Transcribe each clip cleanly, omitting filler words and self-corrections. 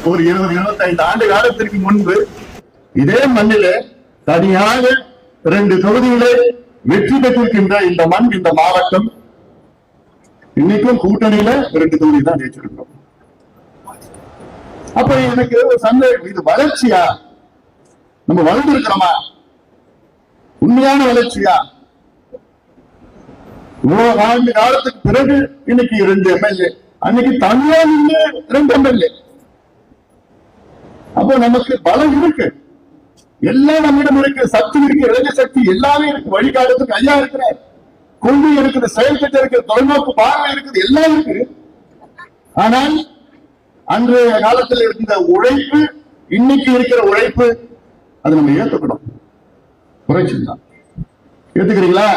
ஒரு 20-25 ஆண்டு காலத்திற்கு முன்பு இதே மண்ணிலே தனியாக 2 தொகுதிகளை வெற்றி பெற்றிருக்கின்ற இந்த மண், இந்த மாவட்டம் இன்னைக்கும் கூட்டணியில 2 தொகுதி தான் ஜெயிச்சிருக்கிறோம். அப்ப எனக்கு ஒரு சந்தேகம், இது வளர்ச்சியா? நம்ம வளர்ந்திருக்கிறோமா? உண்மையான வளர்ச்சியா? இவ்வளவு ஆண்டு காலத்துக்கு பிறகு இன்னைக்கு 2 எம்எல்ஏ, அன்னைக்கு தனியாக 2 எம்எல்ஏ. அப்போ நமக்கு பலம் இருக்கு, எல்லாம் நம்மிடம் இருக்கு, சக்தி இருக்கு, இளைஞர் சக்தி எல்லாமே இருக்கு, வழிகாட்டுறதுக்கு ஐயா இருக்கிறார், கொள்கை இருக்குது, செயல் திட்டம் இருக்கு, தொலைநோக்கு பார்வை இருக்குது, எல்லாம் இருக்கு. ஆனால் அன்றைய காலத்தில் இருந்த உழைப்பு, இன்னைக்கு இருக்கிற உழைப்பு, அதை நம்ம ஏத்துக்கணும். குறைச்சுதான். ஏத்துக்கிறீங்களா?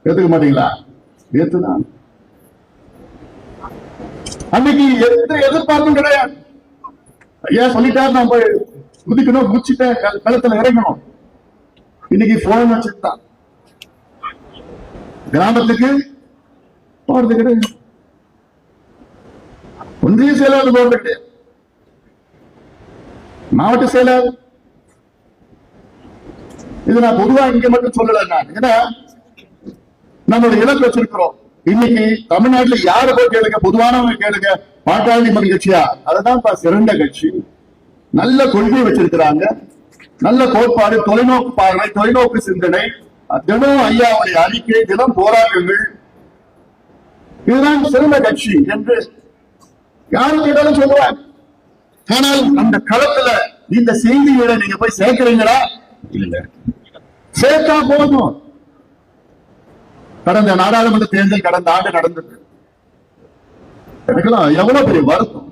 ஏத்துக்க மாட்டீங்களா? ஏத்துதான். அன்னைக்கு எந்த எதிர்பார்ப்பும் கிடையாது. ஐயா சொல்லிட்டாரு, நான் போய் குதிக்கணும், குச்சிட்ட களத்துல இறங்கணும். இன்னைக்கு போன் வச்சுட்டான், கிராமத்துக்கு போறது கிடையாது. ஒன்றிய செயலாளர் போறது, மாவட்ட செயலாளர். இது நான் பொதுவா இங்க மட்டும் சொல்லல, ஏன்னா நம்மளுடைய இலக்கு வச்சிருக்கிறோம். இன்னைக்கு தமிழ்நாட்டுல யாரு போய் கேளுங்க, பொதுவானவங்க கேளுங்க, பாட்டாளி மக்கள் கட்சியா? அதுதான் சிறந்த கட்சி. நல்ல கொள்கை வச்சிருக்கிறாங்க, நல்ல கோட்பாடு, தொலைநோக்கு பார்வை, தொலைநோக்கு சிந்தனை, தினம் ஐயாவுடைய அறிக்கை, தினம் போராட்டங்கள், இதுதான் சிறந்த கட்சி என்று யாரு கேட்டாலும் சொல்லுவாங்க. ஆனால் அந்த களத்துல இந்த செய்திகளை நீங்க போய் சேர்க்கிறீங்களா? இல்ல. சேர்த்தா போதும். கடந்த நாடாளுமன்ற தேர்தல் கடந்த ஆண்டு நடந்தது. எனக்கெல்லாம் எவ்வளவு பெரிய வருத்தம்.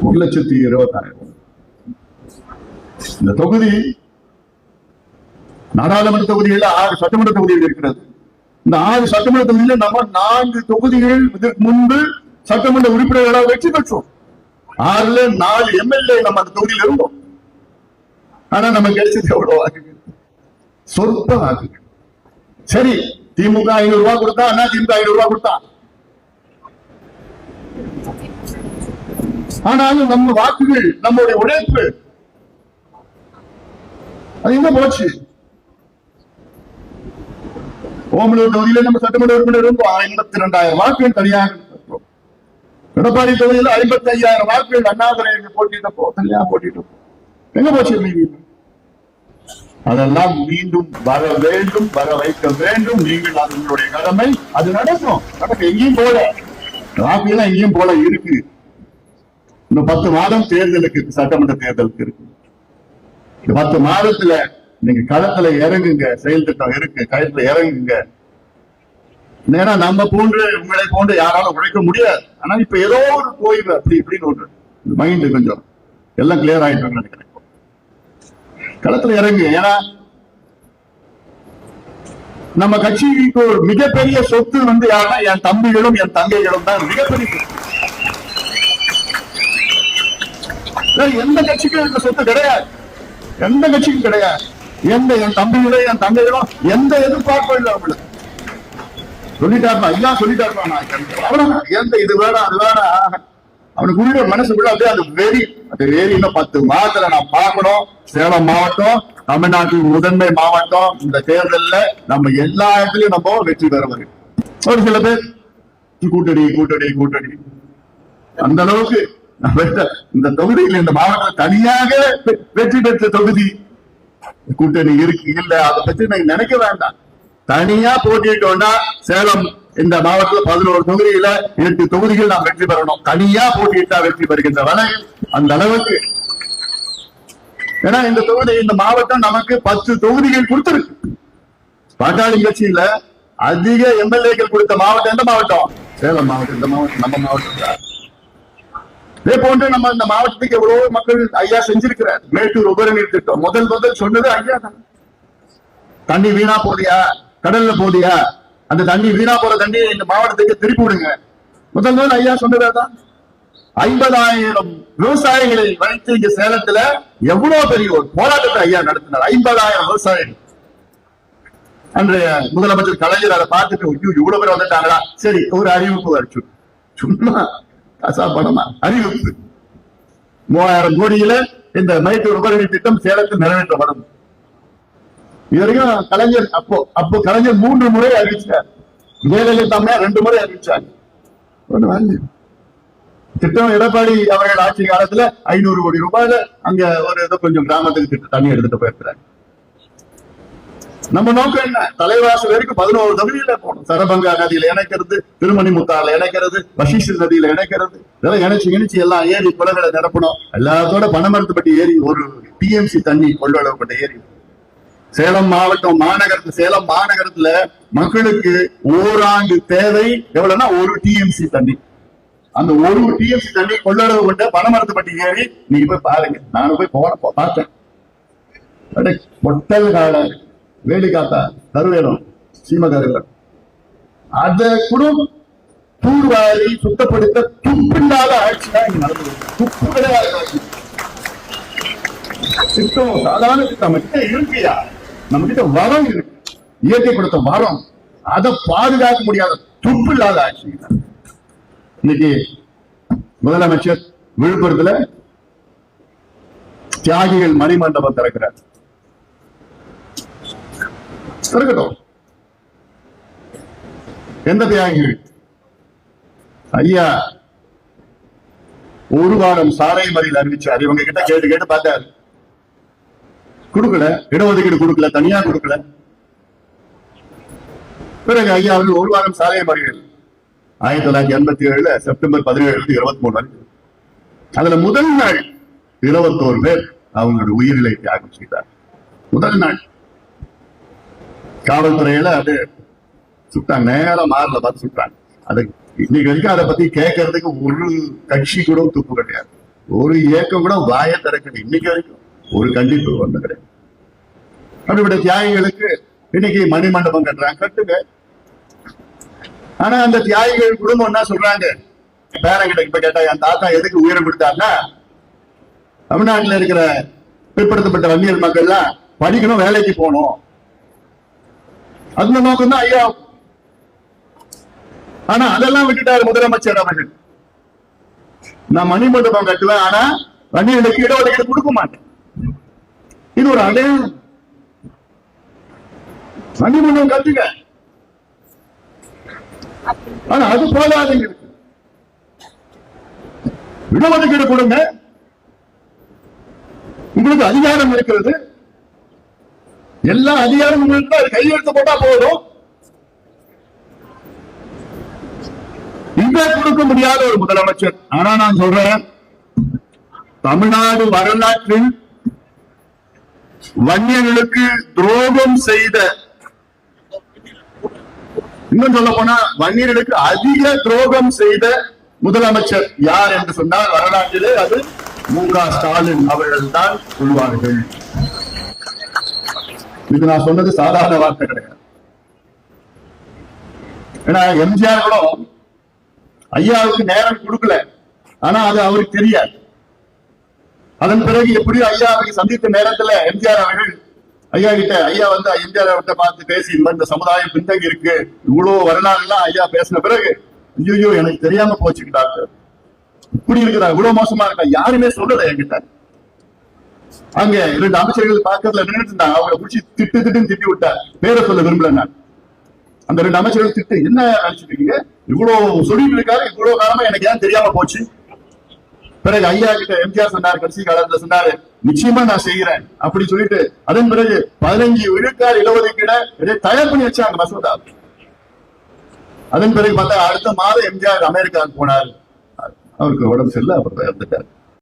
1,20,000 இந்த தொகுதி, நாடாளுமன்ற தொகுதியில் 6 சட்டமன்ற தொகுதிகள் இருக்கிறது. இந்த 6 சட்டமன்ற தொகுதியில் நம்ம 4 தொகுதிகள் இதற்கு முன்பு சட்டமன்ற உறுப்பினர்களாக வெற்றி பெற்றோம். 6ல 4 எம்எல்ஏ நம்ம அந்த தொகுதியில் இருந்தோம். ஆனா நம்ம கிடைச்சது எவ்வளவு வாக்குகள்? சொற்ப வாக்குகள். சரி, திமுக 500 ரூபாய் கொடுத்தா, அண்ணா திமுக 500 ரூபாய் கொடுத்தா, ஆனாலும் நம்ம வாக்குகள், நம்முடைய உழைப்பு அது எங்க போச்சு? ஓமலூர் தொகுதியில நம்ம சட்டமன்ற உறுப்பினர் இருந்தோம், 52,000 வாக்குகள் தனியாக. எடப்பாடி தொகுதியில் 55,000 வாக்குகள் அண்ணாதுரை போட்டிட்டப்போ தனியாக போட்டிட்டோம். எங்க போச்சு? அதெல்லாம் மீண்டும் வர வேண்டும், வர வைக்க வேண்டும். நீங்கள் உங்களுடைய கடமை, அது நடக்கும். எங்கேயும் போல வாக்குகள் எங்கேயும் போல இருக்கு. இன்னும் 10 மாதம் தேர்தலுக்கு, சட்டமன்ற தேர்தலுக்கு இருக்கு. இந்த 10 மாதத்துல நீங்க களத்துல இறங்குங்க, செயல் திட்டம் இருக்கு, களத்துல இறங்குங்க. ஏன்னா நம்ம போன்று, உங்களை போன்று யாராலும் உழைக்க முடியாது. ஆனா இப்ப ஏதோ ஒரு கோயில் அப்படி இப்படின்னு ஒன்று மைண்ட் கொஞ்சம் எல்லாம் கிளியர் ஆயிட்டு நினைக்கிறேன். களத்துல இறங்கு. ஏன்னா நம்ம கட்சிக்கு ஒரு மிகப்பெரிய சொத்து யாருன்னா என் தம்பிகளும் என் தங்கைகளும் தான் மிகப்பெரிய சொத்து. எந்த கட்சிக்கும் இந்த சொத்து கிடையாது, எந்த கட்சிக்கும் கிடையாது. என் தம்பிகளோ என் தங்கைகளோ எந்த எதிர்பார்ப்பும் இல்லை. அவங்களுக்கு சொல்லிட்டாருமா, ஐயா சொல்லிட்டாருமா, எந்த இது வேணாம் அது வேணாம், அவனுக்கு உள்ள மனசுக்குள்ள அப்படியே அது வெறி. இன்னும் 10 மாதத்துல நான் பார்க்கணும். சேலம் மாவட்டம் தமிழ்நாட்டின் முதன்மை மாவட்டம். இந்த தேர்தலில் நம்ம எல்லா இடத்துலயும் நம்ம வெற்றி பெற முடியும். ஒரு சில பேர் கூட்டணி கூட்டணி கூட்டணி, அந்த அளவுக்கு இந்த தொகுதியில், இந்த மாவட்டம் தனியாக வெற்றி பெற்ற தொகுதி கூட்டணி இருக்கு இல்ல, அதை பற்றி நீங்க நினைக்க வேண்டாம். தனியா போட்டிட்டோம்னா சேலம் இந்த மாவட்டத்தில் 11 தொகுதியில 8 தொகுதிகள் நாம் வெற்றி பெறணும். தனியா போட்டியிட்டா வெற்றி பெறுகின்ற வரை அந்த அளவுக்கு. ஏன்னா இந்த தொகுதி, இந்த மாவட்டம் நமக்கு 10 தொகுதிகள் கொடுத்திருக்கு. பாட்டாளி கட்சியில அதிக எம்எல்ஏக்கள் கொடுத்த மாவட்டம் எந்த மாவட்டம்? சேலம் மாவட்டம். இந்த மாவட்டம் நம்ம மாவட்டம் தான். இதே போன்று நம்ம இந்த மாவட்டத்துக்கு எவ்வளவு மக்கள் ஐயா செஞ்சிருக்கிறார். மேட்டூர் உபரிநீர் திட்டம் முதல் சொன்னது ஐயா தான். தண்ணி வீணா போதியா, கடல்ல போதியா, அந்த தண்ணி வீணா போற தண்ணி இந்த மாவட்டத்துக்கு திருப்பி விடுங்க. முதல் ஐயா சொன்னதான். 50,000 விவசாயிகளை வைத்து இங்க சேலத்துல எவ்வளவு பெரிய ஒரு போராட்டத்தை ஐயா நடத்தினார். 50,000 விவசாயிகள். அன்றைய முதலமைச்சர் கலைஞர் அதை பார்த்துட்டு இவ்வளவு பேர் வந்துட்டாங்களா, சரி ஒரு அறிவிப்பு வச்சு சும்மா காசா பணமா? அறிவிப்பு 3000 கோடியில இந்த மேட்டூர் உபரி திட்டம் சேலத்தில் நிறைவேற்றப்படும். இதுவரைக்கும் கலைஞர் அப்போ கலைஞர் 3 முறை அறிவிச்சார். ஜெயலலிதா 2 முறை அறிவிச்சாங்க. திட்டம் எடப்பாடி அவர்கள் ஆட்சி காலத்துல 500 கோடி ரூபாயில அங்க ஒரு ஏதோ கொஞ்சம் கிராமத்துக்கு தண்ணி எடுத்துட்டு போயிருக்கிறாங்க. நம்ம நோக்கம் என்ன? தலைவாசல் வரைக்கும் 11 தொகுதியில போகணும். சரபங்கா நதியில இணைக்கிறது, திருமணி முத்தாறுல இணைக்கிறது, வசிஷ்ட நதியில இணைக்கிறது, இதெல்லாம் இணைச்சு எல்லாம் ஏரி குளங்களை நிரப்பணும். எல்லாத்தோட பனமரத்துப்பட்டி ஏரி ஒரு டிஎம்சி தண்ணி கொள்ளளவுப்பட்ட ஏரி. சேலம் மாவட்டம் சேலம் மாநகரத்துல மக்களுக்கு ஓராண்டு தேவை எவ்வளவுன்னா 1 டிஎம்சி தண்ணி. அந்த 1 டிஎம்சி தண்ணி கொள்ளளவு கொண்ட பனமரத்துப்பட்டி ஏரி நீங்க போய் பாருங்க. நானும் போய் பார்த்தேன். பொட்டல் கால வேலி காத்தா கருவேலம் சீமகருவேலம் அத கூட தூர்வாரி சுத்தப்படுத்த துப்பில்லாத ஆட்சி தான் இங்க நடந்தது. துப்பு கிடையாது ஆட்சி. திட்டம் சாதாரண திட்டம் நம்ம கிட்ட இருக்கியா? நம்ம கிட்ட வரம் இருக்கு, இயற்கை கொடுத்த வரம். அதை பாதுகாக்க முடியாத துப்பு இல்லாத ஆட்சி. இன்னைக்கு முதலமைச்சர் விழுப்புரத்துல தியாகிகள் மணிமண்டபம் திறக்கிறார். திறக்கட்டும். எந்த தியாகிகள்? ஐயா 1 வாரம் சாலை மறியல் அறிவிச்சார். இவங்க கிட்ட கேட்டு பார்த்தாரு, கொடுக்கல. இடஒதுக்கீடு கொடுக்கல, தனியா கொடுக்கல. பிறகு ஐயா அவர்கள் 1 வாரம் சாலை மறியல் 1987 செப்டம்பர் 17 23 வரைக்கும். அதுல முதல் நாள் 21 பேர் அவங்களோட உயிரிழை தியாகம் செய்தார். முதல் நாள் காவல்துறையில அது சுட்டாங்க. நேரம் மாறல பார்த்து சுட்டாங்க. அது இன்னைக்கு வரைக்கும் அதை பத்தி கேட்கறதுக்கு ஒரு கட்சி கூட துப்பு கிடையாது. ஒரு இயக்கம் கூட வாய திறக்கணும். இன்னைக்கு வரைக்கும் ஒரு கண்டிப்பு ஒண்ணு கிடையாது. அப்படிப்பட்ட தியாகிகளுக்கு இன்னைக்கு மணிமண்டபம் கட்டுறாங்க. கட்டுங்க. ஆனா அந்த தியாகிகள் குடும்பம் என்ன சொல்றாங்க? பேரங்கிட்ட இப்ப கேட்டா, என் தாத்தா எதுக்கு உயிரை கொடுத்தாருன்னா, தமிழ்நாட்டில் இருக்கிற பிற்படுத்தப்பட்ட வன்னியர் மக்கள்லாம் படிக்கணும், வேலைக்கு போகணும். அந்த நோக்கம் தான் ஐயா. ஆனா அதெல்லாம் விட்டுட்டாரு முதலமைச்சர் அவர்கள். நான் மணிமண்டபம் கட்டுவேன், ஆனா வன்னியர்களுக்கு இடஒதுக்கீடு கொடுக்க மாட்டேன். இது ஒரு அடையாளம். மணிமண்டபம் கட்டுங்க, ஆனா அது போதாதுங்க. இடஒதுக்கீடு கொடுங்க. உங்களுக்கு அதிகாரம் இருக்கிறது, எல்லா அதிகாரம் உங்களுக்கு கையெழுத்து போட்டா போதும். இங்க கொடுக்க முடியாத ஒரு முதலமைச்சர். ஆனா நான் சொல்றேன், தமிழ்நாடு வரலாற்றில் வன்னியர்களுக்கு துரோகம் செய்த, இன்னும் சொல்ல போனா வன்னியர்களுக்கு அதிக துரோகம் செய்த முதலமைச்சர் யார் என்று சொன்னால் வரலாற்றிலே அது மு.க. ஸ்டாலின் அவர்கள் தான் சொல்வார்கள். இது நான் சொன்னது சாதாரண வார்த்தை கிடையாது. ஏன்னா எம்ஜிஆர் கூட ஐயாவுக்கு நேரம் கொடுக்கல, ஆனா அது அவருக்கு தெரியாது. அதன் பிறகு எப்படியோ ஐயாவை சந்தித்த நேரத்துல எம்ஜிஆர் அவர்கள் ஐயா கிட்ட, ஐயா வந்து எம்ஜிஆர் அவர்கிட்ட பார்த்து பேசி, இந்த சமுதாயம் பின்தங்கி இருக்கு, இவ்வளவு வரலாறு எல்லாம் ஐயா பேசின பிறகு, ஐயோ எனக்கு தெரியாம போச்சுங்க டாக்டர், இப்படி இருக்கிறா, இவ்வளவு மோசமா இருக்கா, யாருமே சொல்லல என்கிட்ட. அங்க 2 அமைச்சர்கள் பக்கத்துல நின்றுட்டு இருந்தாங்க. அவங்களை பிடிச்சி திட்டுன்னு திட்டி விட்டார். பேரை சொல்ல விரும்பல நான். அந்த 2 அமைச்சர்கள் திட்டு, என்ன நினைச்சிட்டு இருக்கீங்க, இவ்வளவு சொல்லிட்டு இருக்காரு, இவ்வளவு காலமா எனக்கு ஏன் தெரியாம போச்சு. பிறகு ஐயா கிட்ட எம்ஜிஆர் சொன்னார், கடைசி காலத்துல சொன்னாரு, நிச்சயமா நான் செய்யறேன் அப்படி சொல்லிட்டு, அதன் பிறகு 15 விழுக்காடு இடஒதுக்கீடு தயார் பண்ணி வச்சாங்க மசோதா. அதன் பிறகு பார்த்தா அடுத்த மாதம் எம்ஜிஆர் அமெரிக்காவுக்கு போனார். அவருக்கு உடம்பு சரியில்லை, அப்புறம் இறந்துட்டார்.